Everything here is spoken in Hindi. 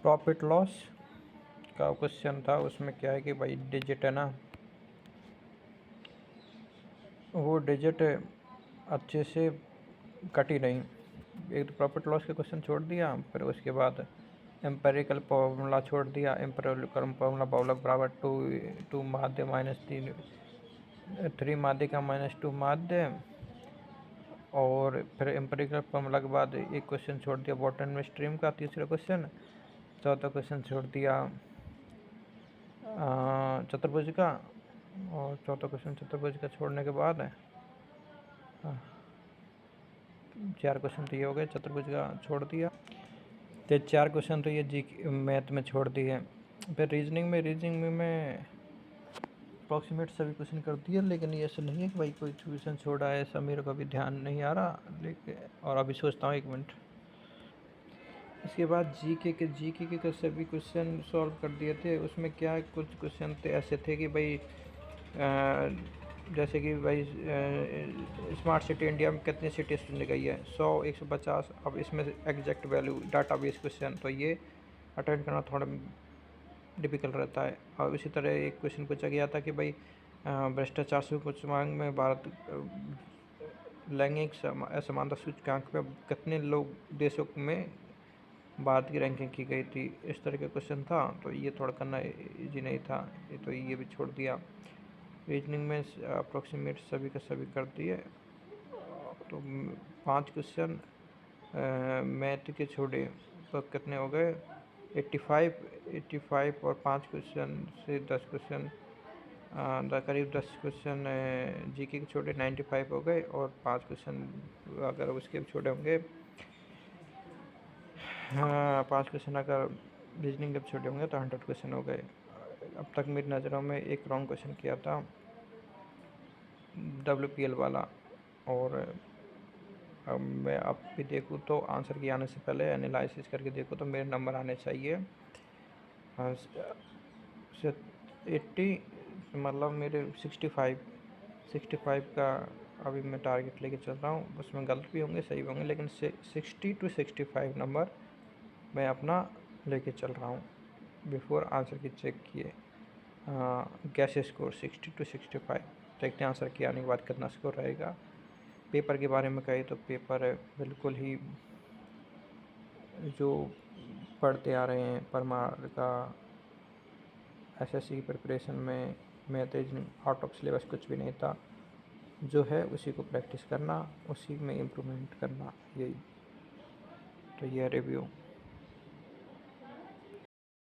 प्रॉफिट लॉस का क्वेश्चन था। उसमें क्या है कि भाई डिजिट है ना, वो डिजिट अच्छे से कटी नहीं। एक तो प्रॉफिट लॉस के क्वेश्चन छोड़ दिया, फिर उसके बाद एम्पेरिकल फॉर्मूला छोड़ दिया। एम्पेरिकल फॉर्मूला बहुलक बराबर टू माध्य माइनस 3 माध्य का माइनस 2 माध्य। और फिर एम्पेरिकल फॉर्मूला के बाद एक क्वेश्चन छोड़ दिया वाटर में स्ट्रीम का, तीसरा क्वेश्चन। चौथा क्वेश्चन छोड़ दिया चतुर्भुज का। और चौथा क्वेश्चन चतुर्भुज का छोड़ने के बाद 4 क्वेश्चन तो ये हो गए, चतुर्भुज का छोड़ दिया। तो 4 क्वेश्चन तो ये जी मैथ में छोड़ दिए। फिर रीजनिंग में मैं अप्रॉक्सीमेट सभी क्वेश्चन कर दिए, लेकिन ये ऐसा नहीं है कि भाई कोई क्वेश्चन छोड़ा है, ऐसा मेरे को अभी ध्यान नहीं आ रहा। लेकिन और अभी सोचता हूँ 1 मिनट। इसके बाद जीके के सभी क्वेश्चन सॉल्व कर दिए थे। उसमें क्या कुछ क्वेश्चन थे ऐसे थे कि भाई जैसे कि भाई स्मार्ट सिटी इंडिया में कितनी सिटी चुनी गई है, 100, 150। अब इसमें एग्जैक्ट वैल्यू डाटाबेस क्वेश्चन, तो ये अटेंड करना थोड़ा डिफ़िकल्ट रहता है। और इसी तरह एक क्वेश्चन पूछा गया था कि भाई भ्रष्टाचार सूचकांक में भारत लैंगिक असमानता सूचकांक में कितने लोग देशों में भारत की रैंकिंग की गई थी, इस तरह का क्वेश्चन था। तो ये थोड़ा करना इजी नहीं था, तो ये भी छोड़ दिया। रीजनिंग में अप्रोक्सीमेट सभी का सभी कर दिए। तो 5 क्वेश्चन मैथ के छोड़े तो कितने हो गए 85 और 5 क्वेश्चन से 10 क्वेश्चन करीब 10 क्वेश्चन जीके के छोटे 95 हो गए। और 5 क्वेश्चन अगर उसके भी छोटे होंगे, 5 क्वेश्चन अगर रीजनिंग के भी छोटे होंगे तो 100 क्वेश्चन हो गए। अब तक मेरी नज़रों में एक रॉन्ग क्वेश्चन किया था WPL वाला। और अब मैं अब भी देखूँ तो आंसर की आने से पहले एनालिसिस करके देखूँ तो मेरे नंबर आने चाहिए 80, मतलब मेरे 65 का अभी मैं टारगेट लेके चल रहा हूँ। उसमें गलत भी होंगे सही भी होंगे, लेकिन 60 to 65 नंबर मैं अपना लेके चल रहा हूँ बिफोर आंसर की चेक किए। Gas score 60 to 65। देखते हैं आंसर के आने के बाद कितना स्कोर रहेगा। पेपर के बारे में कहे तो पेपर बिल्कुल ही जो पढ़ते आ रहे हैं परमार का SSC की प्रिपरेशन में मैथ आउट ऑफ सिलेबस कुछ भी नहीं था। जो है उसी को प्रैक्टिस करना, उसी में इम्प्रूवमेंट करना, यही। तो यह रिव्यू